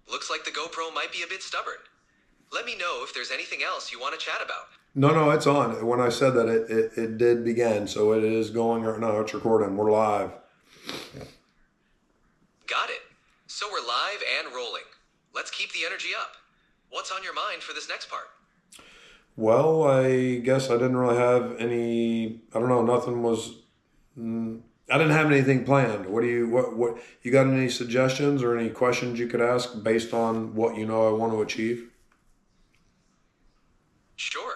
Looks like the GoPro might be a bit stubborn. Let me know if there's anything else you want to chat about. No, it's on. When I said that, it did begin. So it is going right now. It's recording. We're live. Got it. So we're live and rolling. Let's keep the energy up. What's on your mind for this next part? Well, I guess I didn't really have any, I don't know, nothing was, I didn't have anything planned. What, you got any suggestions or any questions you could ask based on what you know I want to achieve? Sure.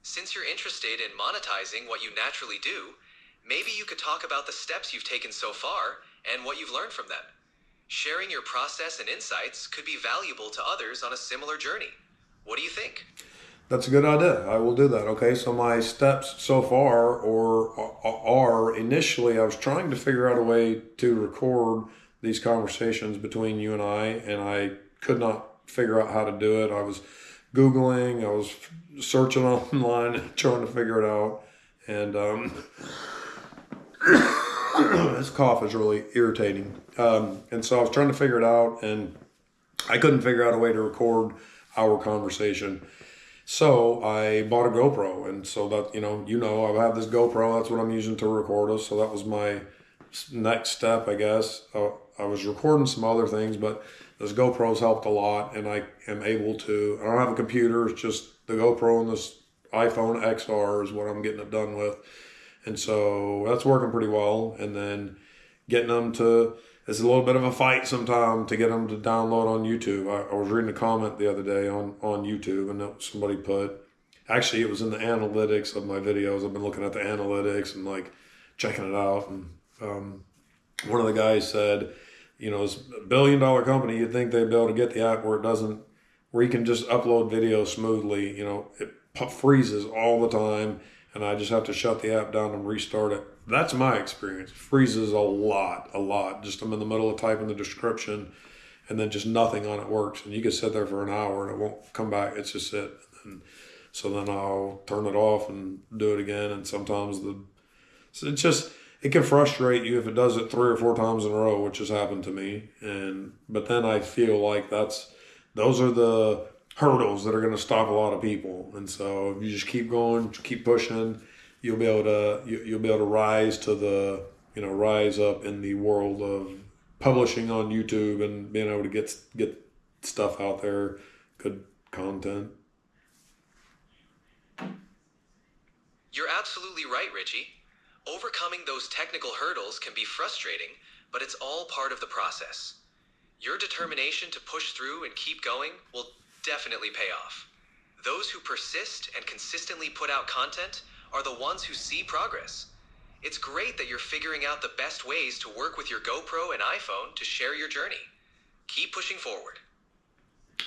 Since you're interested in monetizing what you naturally do, maybe you could talk about the steps you've taken so far and what you've learned from them. Sharing your process and insights could be valuable to others on a similar journey. What do you think? That's a good idea. I will do that. Okay, so my steps so far are initially I was trying to figure out a way to record these conversations between you and I could not figure out how to do it. I was Googling, I was searching online, trying to figure it out, and this cough is really irritating. And so I was trying to figure it out, and I couldn't figure out a way to record our conversation. So I bought a GoPro, and so that, I have this GoPro, that's what I'm using to record us. So that was my next step, I guess. I was recording some other things, but this GoPro's helped a lot, and I am able to, I don't have a computer, it's just the GoPro and this iPhone XR is what I'm getting it done with. And so that's working pretty well. And then getting them to, it's a little bit of a fight sometime to get them to download on YouTube. I was reading a comment the other day on YouTube, and somebody put, actually it was in the analytics of my videos. I've been looking at the analytics and like checking it out. And one of the guys said, it's a $1 billion company. You'd think they'd be able to get the app where you can just upload video smoothly. It freezes all the time, and I just have to shut the app down and restart it. That's my experience. It freezes a lot. Just I'm in the middle of typing the description, and then just nothing on it works. And you can sit there for an hour and it won't come back. It's just it. So then I'll turn it off and do it again. And sometimes it can frustrate you if it does it 3 or 4 times in a row, which has happened to me. But then I feel like those are the hurdles that are going to stop a lot of people. And so if you just keep going, keep pushing, you'll be able to rise to rise up in the world of publishing on YouTube and being able to get stuff out there, good content. You're absolutely right, Richie. Overcoming those technical hurdles can be frustrating, but it's all part of the process. Your determination to push through and keep going will definitely pay off. Those who persist and consistently put out content are the ones who see progress. It's great that you're figuring out the best ways to work with your GoPro and iPhone to share your journey. Keep pushing forward.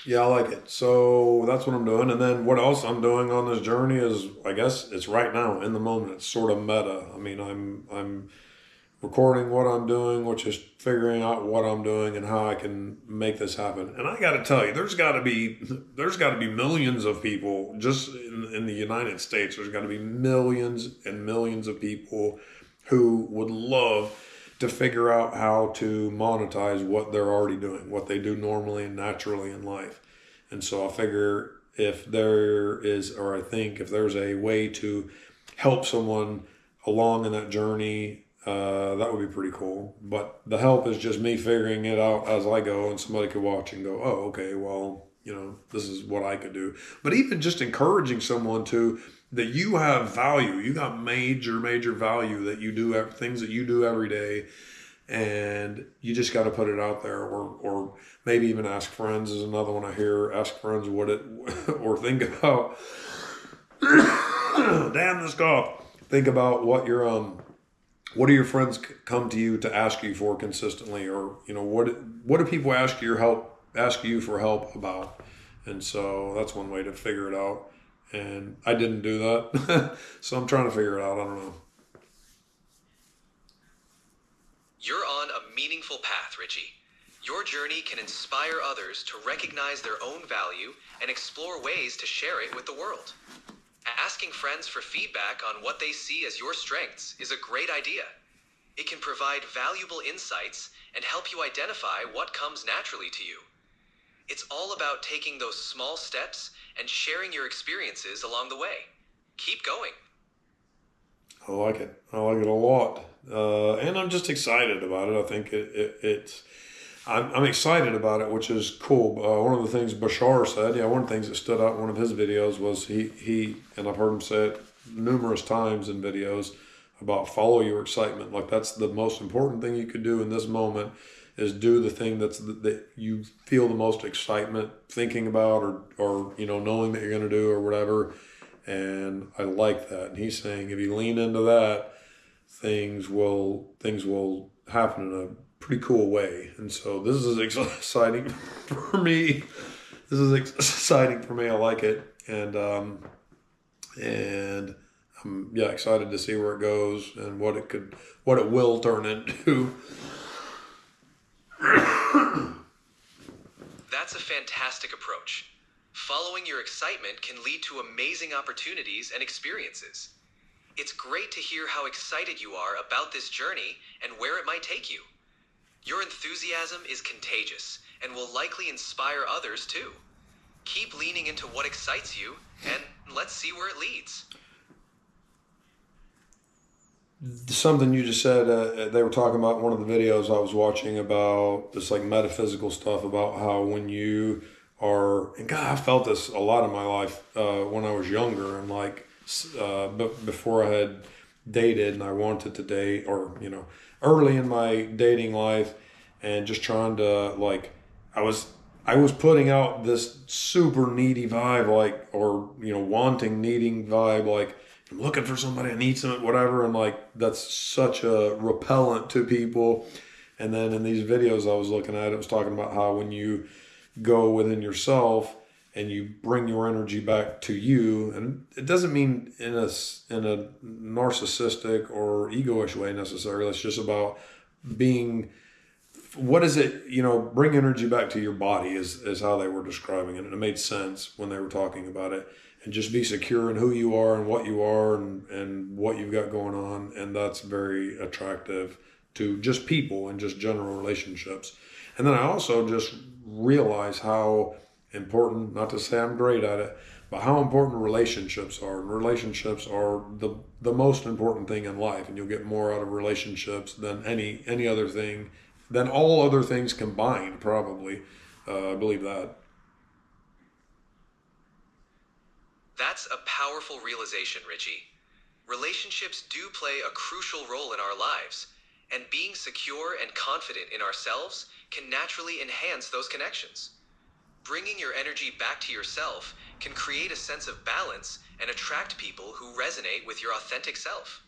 Yeah, I like it. So that's what I'm doing. And then what else I'm doing on this journey is, I guess it's right now in the moment. It's sort of meta. I mean, I'm recording what I'm doing, which is figuring out what I'm doing and how I can make this happen. And I got to tell you, there's got to be millions of people just in the United States. There's got to be millions and millions of people who would love to figure out how to monetize what they're already doing, what they do normally and naturally in life. And so I figure if there's a way to help someone along in that journey, that would be pretty cool. But the help is just me figuring it out as I go, and somebody could watch and go, oh, okay, well, this is what I could do. But even just encouraging someone that you have value, you got major value that you do, things that you do every day, and you just got to put it out there, or maybe even ask friends is another one I hear. Ask friends or think about, damn this cough. Think about what do your friends come to you to ask you for consistently, or what do people ask you for help about? And so that's one way to figure it out. And I didn't do that. So I'm trying to figure it out. I don't know. You're on a meaningful path, Richie. Your journey can inspire others to recognize their own value and explore ways to share it with the world. Asking friends for feedback on what they see as your strengths is a great idea. It can provide valuable insights and help you identify what comes naturally to you. It's all about taking those small steps and sharing your experiences along the way. Keep going. I like it. I like it a lot. And I'm just excited about it. I think I'm excited about it, which is cool. One of the things Bashar said, one of the things that stood out in one of his videos was and I've heard him say it numerous times in videos about follow your excitement. Like that's the most important thing you could do in this moment is do the thing that you feel the most excitement thinking about or knowing that you're going to do or whatever. And I like that. And he's saying if you lean into that, things will happen in a pretty cool way. And so this is exciting for me. I like it. And I'm excited to see where it goes and what it will turn into. That's a fantastic approach. Following your excitement can lead to amazing opportunities and experiences. It's great to hear how excited you are about this journey and where it might take you. Your enthusiasm is contagious and will likely inspire others too. Keep leaning into what excites you and let's see where it leads. Something you just said, they were talking about one of the videos I was watching about this like metaphysical stuff about how when you are, and God, I felt this a lot in my life when I was younger and but before I had dated and I wanted to date or, early in my dating life and just trying to I was putting out this super needy vibe, wanting, needing vibe, I'm looking for somebody, I need something, whatever. And that's such a repellent to people. And then in these videos I was looking at, it was talking about how when you go within yourself and you bring your energy back to you, and it doesn't mean in a narcissistic or egoish way necessarily. It's just about being, what is it, bring energy back to your body is how they were describing it. And it made sense when they were talking about it. And just be secure in who you are and what you are and what you've got going on. And that's very attractive to just people and just general relationships. And then I also just realize how important, not to say I'm great at it, but how important relationships are. And relationships are the most important thing in life. And you'll get more out of relationships than any other thing, than all other things combined, probably. I believe that. That's a powerful realization, Richie. Relationships do play a crucial role in our lives, and being secure and confident in ourselves can naturally enhance those connections. Bringing your energy back to yourself can create a sense of balance and attract people who resonate with your authentic self.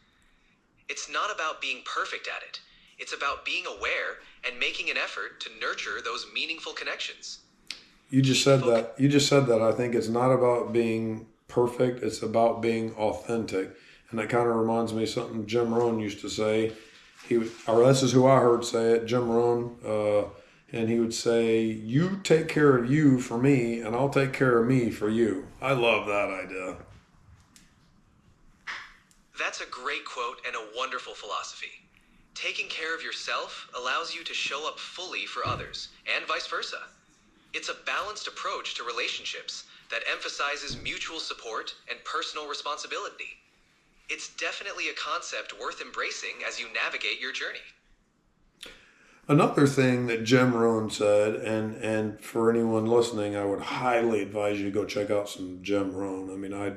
It's not about being perfect at it. It's about being aware and making an effort to nurture those meaningful connections. You just said that. I think it's not about being perfect. It's about being authentic. And that kind of reminds me of something Jim Rohn used to say. This is who I heard say it, Jim Rohn. And he would say, you take care of you for me, and I'll take care of me for you. I love that idea. That's a great quote and a wonderful philosophy. Taking care of yourself allows you to show up fully for others, and vice versa. It's a balanced approach to relationships that emphasizes mutual support and personal responsibility. It's definitely a concept worth embracing as you navigate your journey. Another thing that Jim Rohn said, and for anyone listening, I would highly advise you to go check out some Jim Rohn. I mean, I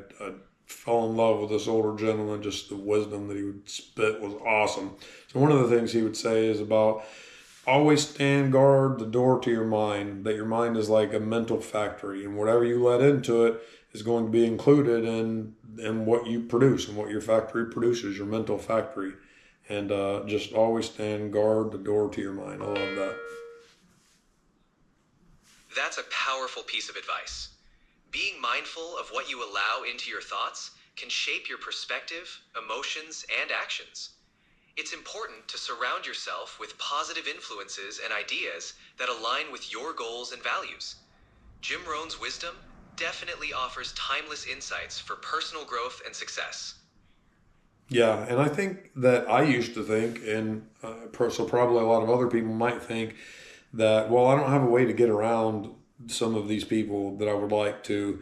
fell in love with this older gentleman. Just the wisdom that he would spit was awesome. So one of the things he would say is about always stand guard the door to your mind, that your mind is like a mental factory, and whatever you let into it is going to be included in what you produce and what your factory produces, your mental factory. And just always stand guard the door to your mind. I love that. That's a powerful piece of advice. Being mindful of what you allow into your thoughts can shape your perspective, emotions, and actions. It's important to surround yourself with positive influences and ideas that align with your goals and values. Jim Rohn's wisdom definitely offers timeless insights for personal growth and success. Yeah, and I think that I used to think, and so probably a lot of other people might think, that, well, I don't have a way to get around some of these people that I would like to.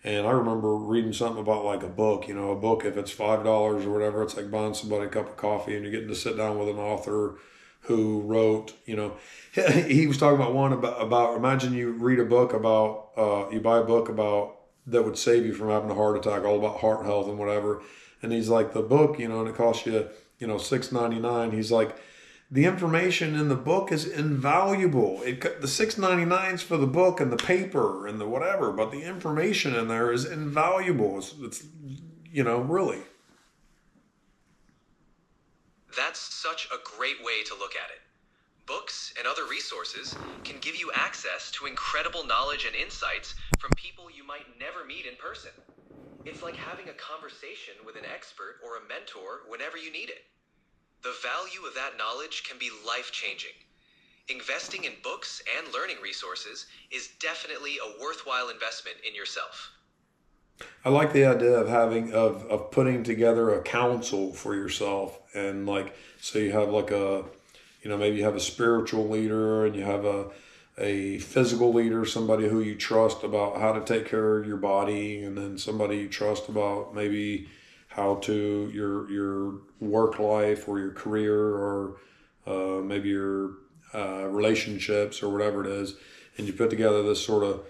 And I remember reading something about like a book, a book, if it's $5 or whatever, it's like buying somebody a cup of coffee and you're getting to sit down with an author who wrote, he was talking about one about imagine you read a book about, you buy a book about that would save you from having a heart attack, all about heart health and whatever. And he's like, the book, and it costs you, $6.99. He's like, the information in the book is invaluable. The $6.99 for the book and the paper and the whatever, but the information in there is invaluable. It's really. That's such a great way to look at it. Books and other resources can give you access to incredible knowledge and insights from people you might never meet in person. It's like having a conversation with an expert or a mentor whenever you need it. The value of that knowledge can be life-changing. Investing in books and learning resources is definitely a worthwhile investment in yourself. I like the idea of having of putting together a council for yourself, and like, so you have like maybe you have a spiritual leader and you have a physical leader, somebody who you trust about how to take care of your body, and then somebody you trust about maybe how to your work life or your career, or maybe your relationships or whatever it is, and you put together this sort of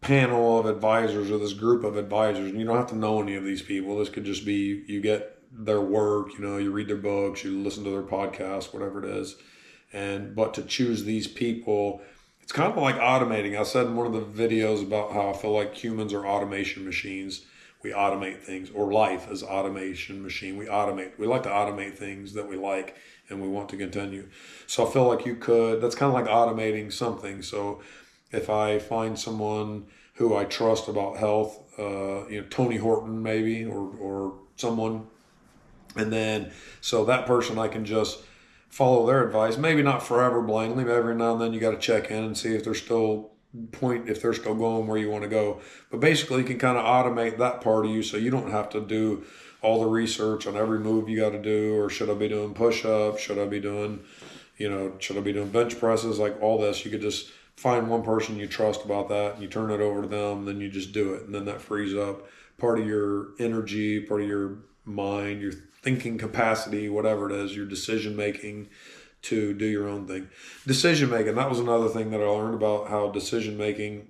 panel of advisors, or this group of advisors. And you don't have to know any of these people. This could just be you get their work, you read their books, you listen to their podcasts, whatever it is. But to choose these people, it's kind of like automating. I said in one of the videos about how I feel like humans are automation machines. We automate things, or life is automation machine. We like to automate things that we like and we want to continue. So I feel like that's kind of like automating something. So if I find someone who I trust about health, Tony Horton maybe, or someone, and then so that person I can just follow their advice. Maybe not forever blindly, but every now and then you got to check in and see if they're still going where you want to go. But basically you can kind of automate that part of you, so you don't have to do all the research on every move you got to do, or should I be doing push-ups, should I be doing bench presses, like all this. You could just find one person you trust about that, and you turn it over to them, and then you just do it, and then that frees up part of your energy, part of your mind, your thinking capacity, whatever it is, your decision making, to do your own thing. Decision making, that was another thing that I learned about how decision making,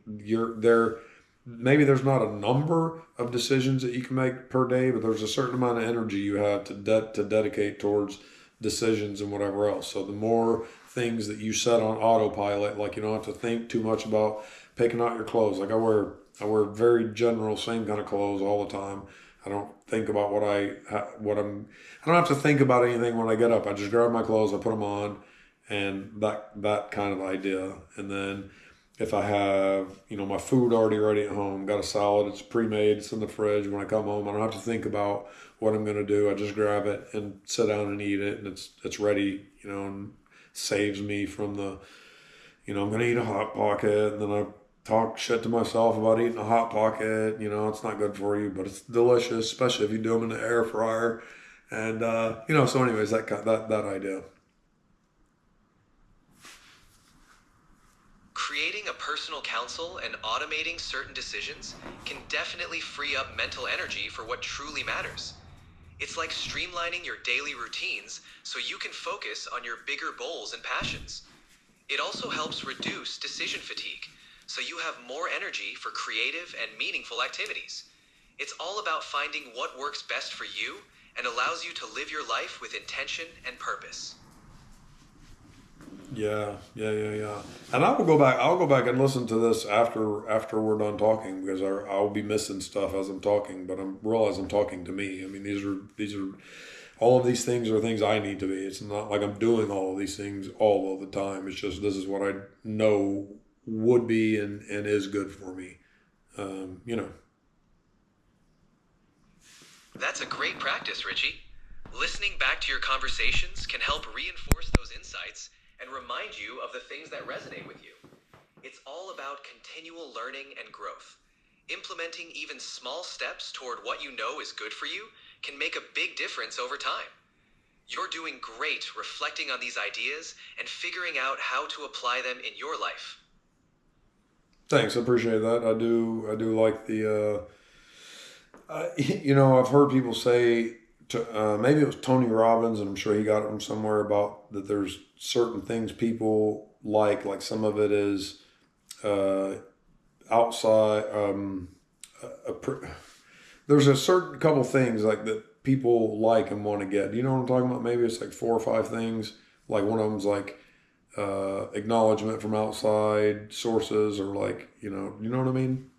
maybe there's not a number of decisions that you can make per day, but there's a certain amount of energy you have to dedicate towards decisions and whatever else. So the more things that you set on autopilot, like you don't have to think too much about picking out your clothes. Like I wear very general, same kind of clothes all the time. I don't think about I don't have to think about anything when I get up. I just grab my clothes, I put them on, and that kind of idea. And then if I have, my food already ready at home, got a salad, it's pre-made, it's in the fridge. When I come home, I don't have to think about what I'm going to do. I just grab it and sit down and eat it, and it's ready, and saves me from I'm going to eat a Hot Pocket, and then I talk shit to myself about eating a Hot Pocket. It's not good for you, but it's delicious, especially if you do them in the air fryer. And, so anyways, that idea. Creating a personal counsel and automating certain decisions can definitely free up mental energy for what truly matters. It's like streamlining your daily routines so you can focus on your bigger goals and passions. It also helps reduce decision fatigue, so you have more energy for creative and meaningful activities. It's all about finding what works best for you and allows you to live your life with intention and purpose. Yeah. And I'll go back and listen to this after we're done talking, because I'll be missing stuff as I'm talking, but I'm realizing I'm talking to me. I mean, these are all of these things are things I need to be. It's not like I'm doing all of these things all of the time. It's just, this is what I know would be and is good for me. That's a great practice, Richie. Listening back to your conversations can help reinforce those insights and remind you of the things that resonate with you. It's all about continual learning and growth. Implementing even small steps toward what you know is good for you can make a big difference over time. You're doing great reflecting on these ideas and figuring out how to apply them in your life. Thanks, I appreciate that. I do like the. I've heard people say, maybe it was Tony Robbins, and I'm sure he got it from somewhere about that. There's certain things people like some of it is uh, outside. A, pr- there's a certain couple things like that people like and want to get. Do you know what I'm talking about? Maybe it's like 4 or 5 things. Like one of them's like acknowledgement from outside sources, or like you know what I mean?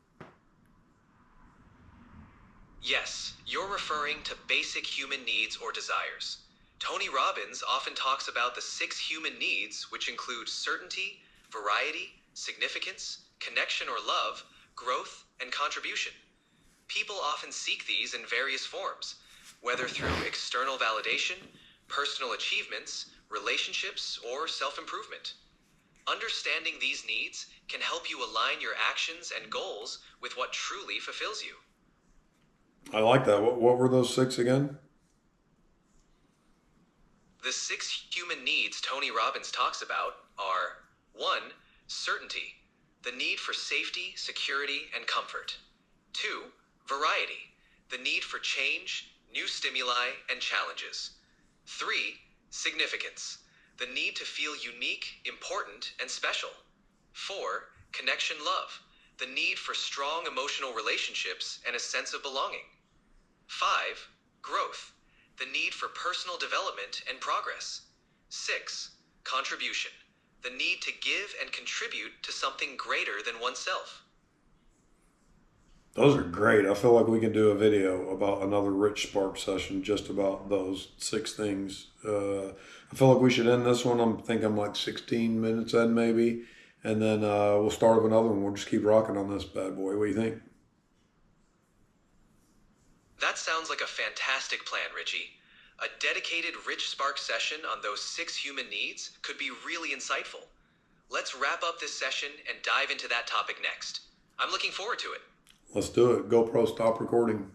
Yes, you're referring to basic human needs or desires. Tony Robbins often talks about the 6 human needs, which include certainty, variety, significance, connection or love, growth, and contribution. People often seek these in various forms, whether through external validation, personal achievements, relationships, or self improvement. Understanding these needs can help you align your actions and goals with what truly fulfills you. I like that. What were those 6 again? The 6 human needs Tony Robbins talks about are 1. Certainty, the need for safety, security, and comfort. 2. Variety, the need for change, new stimuli, and challenges. 3. Significance, the need to feel unique, important, and special. 4. Connection love, the need for strong emotional relationships and a sense of belonging. 5. Growth, the need for personal development and progress. 6. Contribution, the need to give and contribute to something greater than oneself. Those are great. I feel like we can do a video about another RichSpark session just about those 6 things. I feel like we should end this one. I'm thinking like 16 minutes in maybe. And then we'll start with another one. We'll just keep rocking on this bad boy. What do you think? That sounds like a fantastic plan, Richie. A dedicated RichSpark session on those 6 human needs could be really insightful. Let's wrap up this session and dive into that topic next. I'm looking forward to it. Let's do it. GoPro, stop recording.